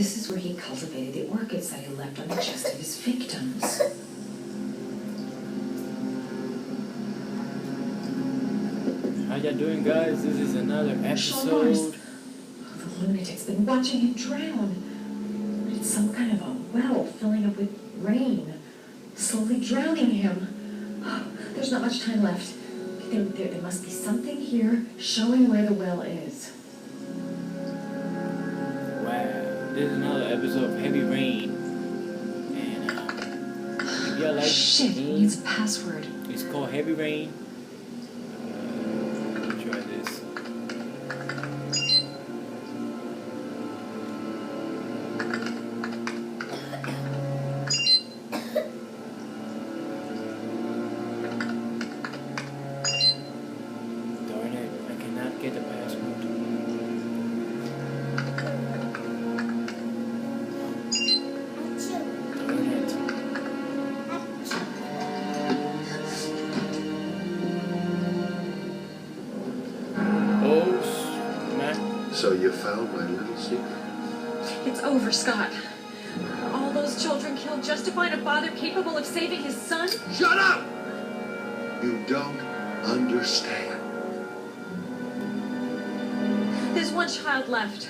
This is where he cultivated the orchids that he left on the chest of his victims. How y'all doing, guys? This is another episode. The lunatic's been watching him drown. It's some kind of a well filling up with rain, slowly drowning him. Oh, there's not much time left. There must be something here showing where the well is. Wow, this is another episode of Heavy Rain. And if y'all like Shit, it needs a password. It's called Heavy Rain. Let me try this. Darn it, I cannot get the password. Darn it. Oh, smack. So you found my little secret? It's over, Scott. All those children killed just to find a father capable of saving his son? Shut up! You don't understand. There's one child left.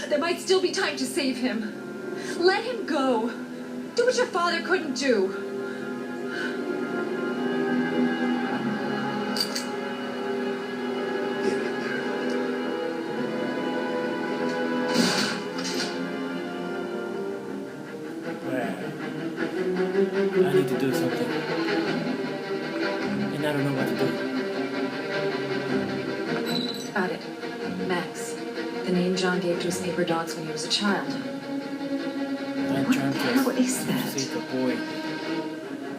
There might still be time to save him. Let him go. Do what your father couldn't do. Get in there. I need to do something. And I don't know what to do. Got it. Max. The name John gave to his neighbor dogs when he was a child. I'm What trying the hell to is that? save the boy.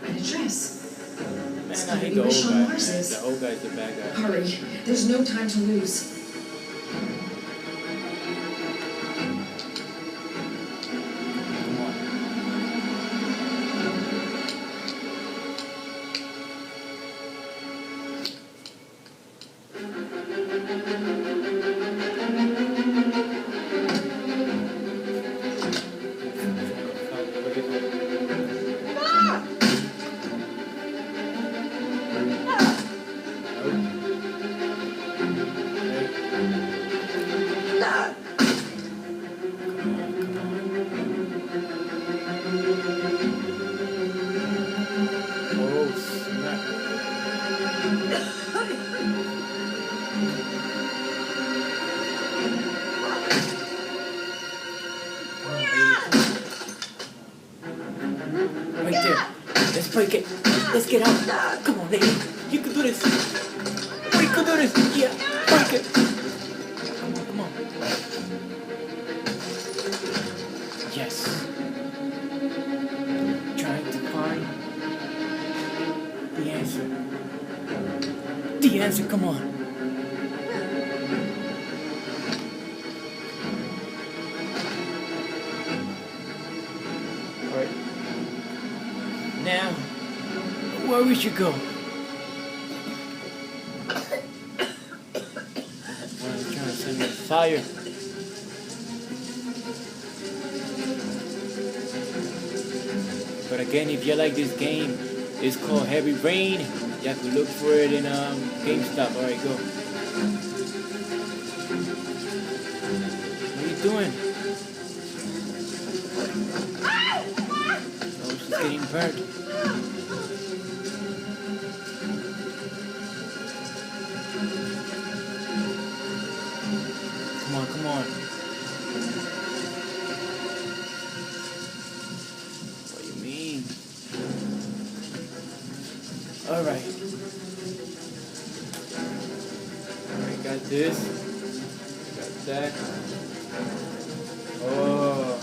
An address. Man, It's I gotta hate be the where old Sean guy. Mars is. The old guy's the bad guy. Hurry. There's no time to lose. Come on. Oh, snap. Right there. Let's break it. Let's get out. Come on, lady. You can do this. We can do this. Yeah. Break it. Come on, come on. Yes. Trying to find the answer. The answer, come on. Alright. Now, where we should go? I'm trying to send me fire. But again, if you like this game, it's called Heavy Rain. You have to look for it in GameStop. Alright, go. What are you doing? Oh, she's getting burnt. Come on, come on. What do you mean? Alright. Alright, got this. Got that. Oh.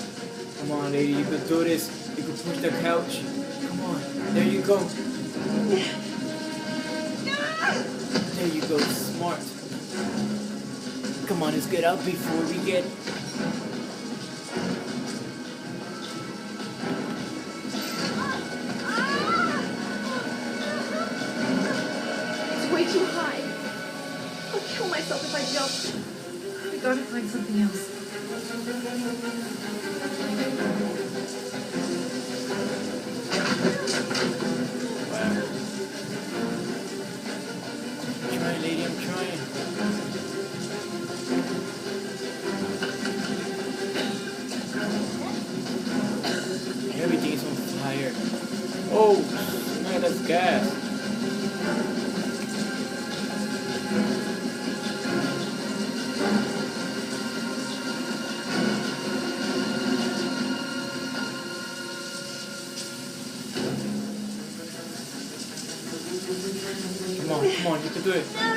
Come on, lady, you can do this. You can push the couch. Come on. There you go. There you go. Smart. Come on, let's get out before we get... It's way too high. I'll kill myself if I jump. We gotta find something else. Wow. I'm trying, lady, I'm trying. Everything is on fire. Oh, no, that's gas. Come on, you can do it. There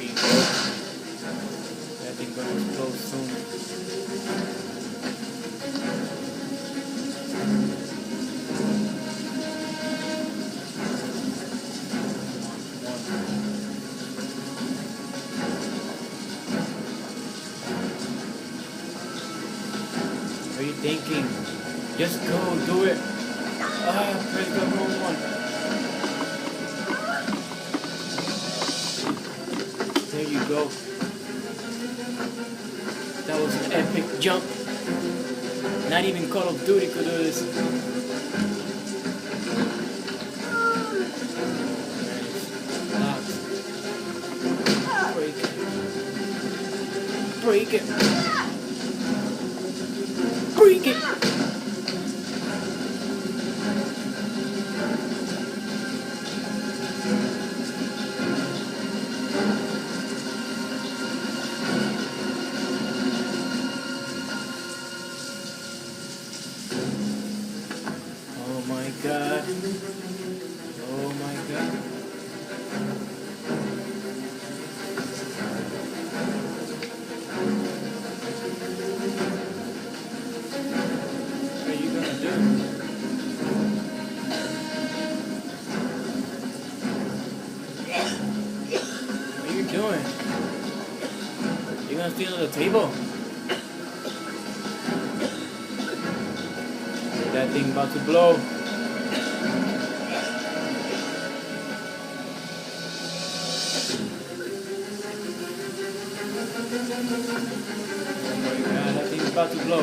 you go. That thing gonna explode soon. What are you thinking? Just go, do it. Press the wrong one. There you go. That was an epic jump. Not even Call of Duty could do this. Nice. Break it. Break it. Break it. Oh my god. Oh my god. What are you gonna do? What are you doing? You gonna steal the table? That thing about to blow. Oh my god, that thing's about to blow. I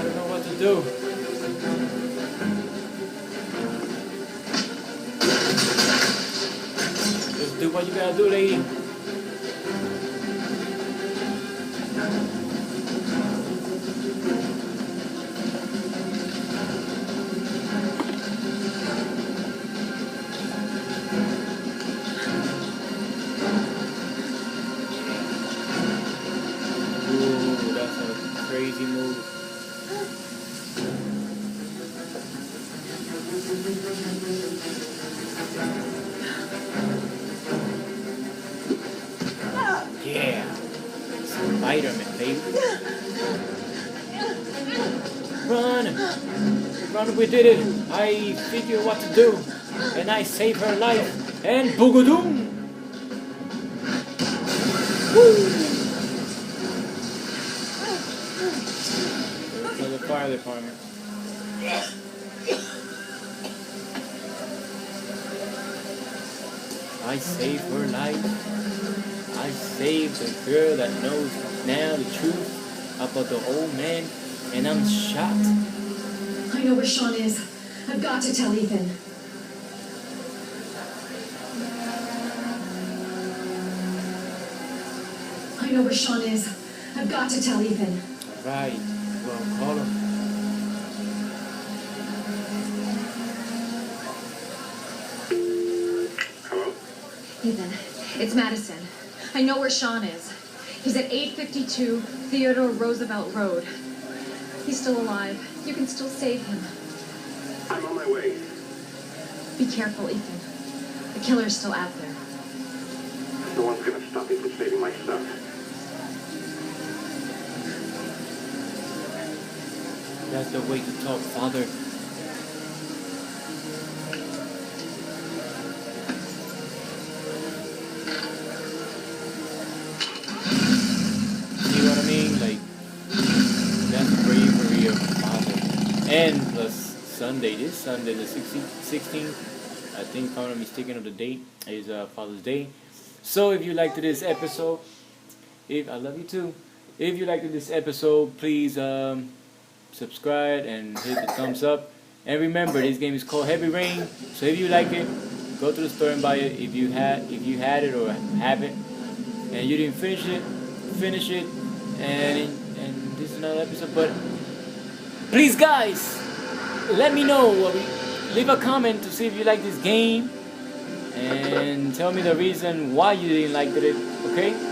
don't know what to do. Just do what you gotta do, lady. Ooh, that's a crazy move. Yeah. Spider-Man, baby. Run! Run, we did it! I figured what to do. And I saved her life. And boogadoom! Woo! For the fire department. I saved her life. I saved the girl that knows now the truth about the old man, and I'm shocked. I know where Sean is. I've got to tell Ethan. I know where Sean is. I've got to tell Ethan. Right. Well, call him. Hello? Ethan, it's Madison. I know where Sean is. He's at 852 Theodore Roosevelt Road. He's still alive. You can still save him. I'm on my way. Be careful, Ethan. The killer's still out there. No one's gonna stop me from saving my son. That's the way to talk, father. See what I mean? Like, that's bravery of a father. And plus Sunday, this Sunday, the 16th, I think if I'm not mistaken of the date, is Father's Day. So if you liked this episode, If I love you too. If you liked this episode, please subscribe and hit the thumbs up. And remember, this game is called Heavy Rain. So if you like it, go to the store and buy it. If you had it or haven't, and you didn't finish it. And this is another episode. But please, guys, let me know. Leave a comment to see if you like this game, and tell me the reason why you didn't like it. Okay?